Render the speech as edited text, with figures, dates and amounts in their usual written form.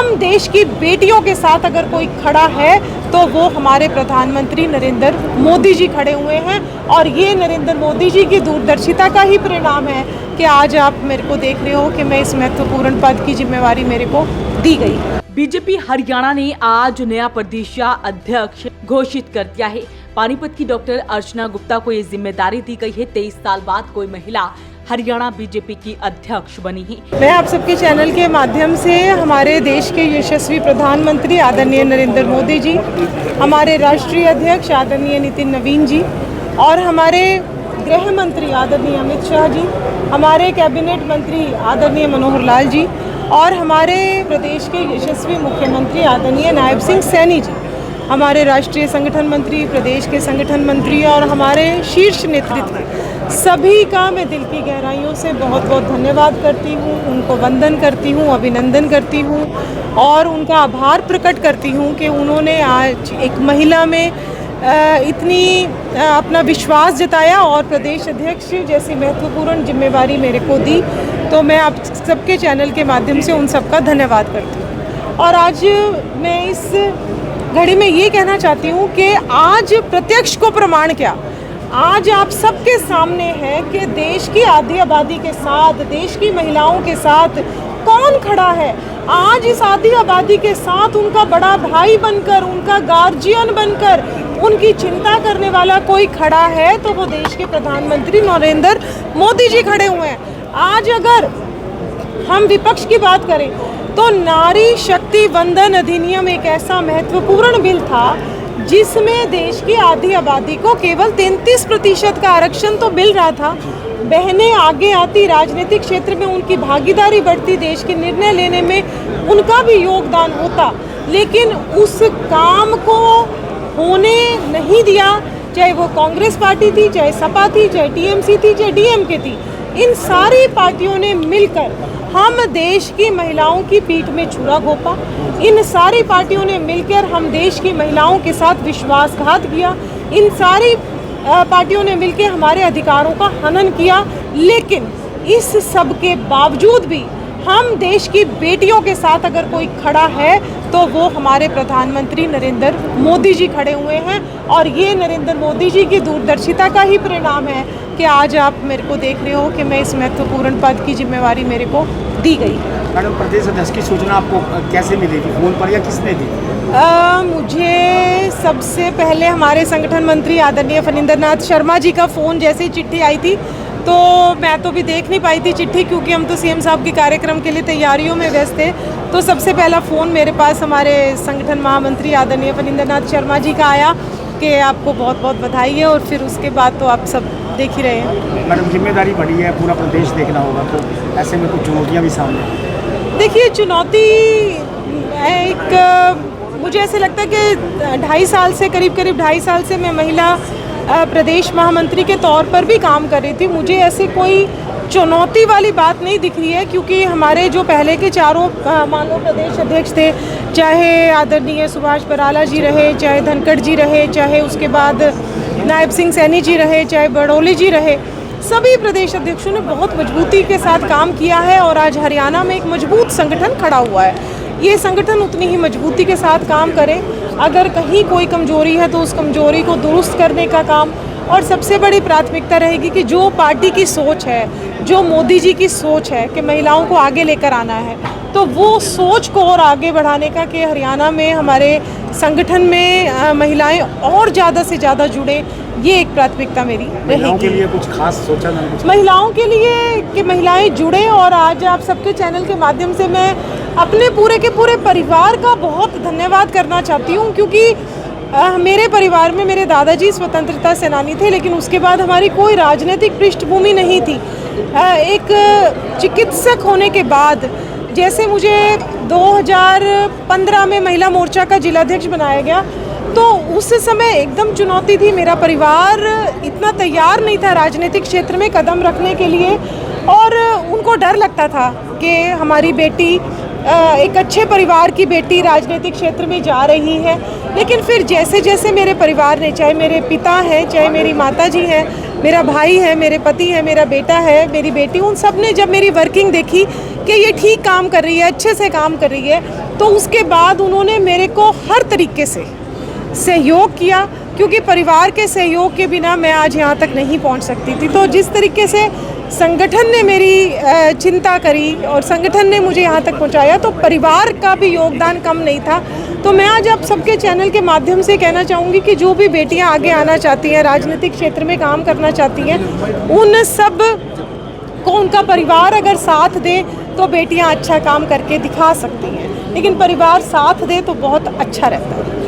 हम देश की बेटियों के साथ अगर कोई खड़ा है तो वो हमारे प्रधानमंत्री नरेंद्र मोदी जी खड़े हुए हैं। और ये नरेंद्र मोदी जी की दूरदर्शिता का ही परिणाम है कि आज आप मेरे को देख रहे हो कि मैं इस महत्वपूर्ण पद की जिम्मेवारी मेरे को दी गई। बीजेपी हरियाणा ने आज नया प्रदेश अध्यक्ष घोषित कर दिया है। पानीपत की डॉक्टर अर्चना गुप्ता को ये जिम्मेदारी दी गई है। 23 साल बाद कोई महिला हरियाणा बीजेपी की अध्यक्ष बनी है। मैं आप सबके चैनल के माध्यम से हमारे देश के यशस्वी प्रधानमंत्री आदरणीय नरेंद्र मोदी जी, हमारे राष्ट्रीय अध्यक्ष आदरणीय नितिन नवीन जी और हमारे गृह मंत्री आदरणीय अमित शाह जी, हमारे कैबिनेट मंत्री आदरणीय मनोहर लाल जी और हमारे प्रदेश के यशस्वी मुख्यमंत्री आदरणीय नायब सिंह सैनी जी, हमारे राष्ट्रीय संगठन मंत्री, प्रदेश के संगठन मंत्री और हमारे शीर्ष नेतृत्व, सभी का मैं दिल की गहराइयों से बहुत बहुत धन्यवाद करती हूँ। उनको वंदन करती हूँ, अभिनंदन करती हूँ और उनका आभार प्रकट करती हूँ कि उन्होंने आज एक महिला में इतनी अपना विश्वास जताया और प्रदेश अध्यक्ष जैसी महत्वपूर्ण जिम्मेवारी मेरे को दी। तो मैं आप सबके चैनल के माध्यम से उन सबका धन्यवाद करती हूँ। और आज मैं इस घड़ी में ये कहना चाहती हूँ कि आज प्रत्यक्ष को प्रमाण क्या, आज आप सबके सामने है कि देश की आधी आबादी के साथ, देश की महिलाओं के साथ कौन खड़ा है। आज इस आधी आबादी के साथ उनका बड़ा भाई बनकर, उनका गार्जियन बनकर, उनकी चिंता करने वाला कोई खड़ा है तो वो देश के प्रधानमंत्री नरेंद्र मोदी जी खड़े हुए हैं। आज अगर हम विपक्ष की बात करें तो नारी शक्ति वंदन अधिनियम एक ऐसा महत्वपूर्ण बिल था जिसमें देश की आधी आबादी को केवल 33% का आरक्षण तो मिल रहा था। बहनें आगे आती, राजनीतिक क्षेत्र में उनकी भागीदारी बढ़ती, देश के निर्णय लेने में उनका भी योगदान होता, लेकिन उस काम को होने नहीं दिया। चाहे वो कांग्रेस पार्टी थी, चाहे सपा थी, चाहे टीएमसी थी, चाहे डीएमके थी, इन सारी पार्टियों ने मिलकर हम देश की महिलाओं की पीठ में छुरा घोंपा। इन सारी पार्टियों ने मिलकर हम देश की महिलाओं के साथ विश्वासघात किया। इन सारी पार्टियों ने मिलकर हमारे अधिकारों का हनन किया। लेकिन इस सब के बावजूद भी हम देश की बेटियों के साथ अगर कोई खड़ा है तो वो हमारे प्रधानमंत्री नरेंद्र मोदी जी खड़े हुए हैं। और ये नरेंद्र मोदी जी की दूरदर्शिता का ही परिणाम है कि आज आप मेरे को देख रहे हो कि मैं इस महत्वपूर्ण पद की जिम्मेवारी मेरे को दी गई। मैडम, प्रदेश अध्यक्ष की सूचना आपको कैसे मिलेगी, फोन पर या किसने दी? मुझे सबसे पहले हमारे संगठन मंत्री आदरणीय फणींद्रनाथ शर्मा जी का फ़ोन जैसे ही चिट्ठी आई थी तो मैं तो भी देख नहीं पाई थी चिट्ठी, क्योंकि हम तो सीएम साहब के कार्यक्रम के लिए तैयारियों में व्यस्त थे। तो सबसे पहला फ़ोन मेरे पास हमारे संगठन महामंत्री आदरणीय फणींद्रनाथ शर्मा जी का आया कि आपको बहुत बहुत बधाई है, और फिर उसके बाद तो आप सब देख ही रहे हैं। मैडम, जिम्मेदारी बड़ी है, पूरा प्रदेश देखना होगा, तो ऐसे में कुछ चुनौतियाँ भी सामने हैं। देखिए, चुनौती एक मुझे ऐसे लगता है कि 2.5 साल से करीब 2.5 साल से मैं महिला प्रदेश महामंत्री के तौर पर भी काम कर रही थी। मुझे ऐसे कोई चुनौती वाली बात नहीं दिख रही है, क्योंकि हमारे जो पहले के चारों मान लो प्रदेश अध्यक्ष थे, चाहे आदरणीय सुभाष बराला जी रहे, चाहे धनखड़ जी रहे, चाहे उसके बाद नायब सिंह सैनी जी रहे, चाहे बड़ोली जी रहे, सभी प्रदेश अध्यक्षों ने बहुत मजबूती के साथ काम किया है और आज हरियाणा में एक मजबूत संगठन खड़ा हुआ है। ये संगठन उतनी ही मजबूती के साथ काम करे। अगर कहीं कोई कमजोरी है तो उस कमजोरी को दुरुस्त करने का काम, और सबसे बड़ी प्राथमिकता रहेगी कि जो पार्टी की सोच है, जो मोदी जी की सोच है कि महिलाओं को आगे लेकर आना है, तो वो सोच को और आगे बढ़ाने का कि हरियाणा में हमारे संगठन में महिलाएं और ज़्यादा से ज़्यादा जुड़े, ये एक प्राथमिकता मेरी रहेगी। महिलाओं के लिए कुछ खास सोचा ना? महिलाओं के लिए कि महिलाएं जुड़े, और आज आप सबके चैनल के माध्यम से मैं अपने पूरे के पूरे परिवार का बहुत धन्यवाद करना चाहती हूँ, क्योंकि मेरे परिवार में मेरे दादाजी स्वतंत्रता सेनानी थे, लेकिन उसके बाद हमारी कोई राजनीतिक पृष्ठभूमि नहीं थी। एक चिकित्सक होने के बाद जैसे मुझे 2015 में महिला मोर्चा का जिलाध्यक्ष बनाया गया, तो उस समय एकदम चुनौती थी। मेरा परिवार इतना तैयार नहीं था राजनीतिक क्षेत्र में कदम रखने के लिए, और उनको डर लगता था कि हमारी बेटी, एक अच्छे परिवार की बेटी राजनीतिक क्षेत्र में जा रही है। लेकिन फिर जैसे जैसे मेरे परिवार ने, चाहे मेरे पिता हैं, चाहे मेरी माता जी हैं, मेरा भाई है, मेरे पति है, मेरा बेटा है, मेरी बेटी, उन सब ने जब मेरी वर्किंग देखी कि ये ठीक काम कर रही है, अच्छे से काम कर रही है, तो उसके बाद उन्होंने मेरे को हर तरीके से सहयोग किया, क्योंकि परिवार के सहयोग के बिना मैं आज यहाँ तक नहीं पहुँच सकती थी। तो जिस तरीके से संगठन ने मेरी चिंता करी और संगठन ने मुझे यहाँ तक पहुँचाया, तो परिवार का भी योगदान कम नहीं था। तो मैं आज आप सबके चैनल के माध्यम से कहना चाहूँगी कि जो भी बेटियाँ आगे आना चाहती हैं, राजनीतिक क्षेत्र में काम करना चाहती हैं, उन सब को उनका परिवार अगर साथ दे तो बेटियाँ अच्छा काम करके दिखा सकती हैं, लेकिन परिवार साथ दे तो बहुत अच्छा रहता है।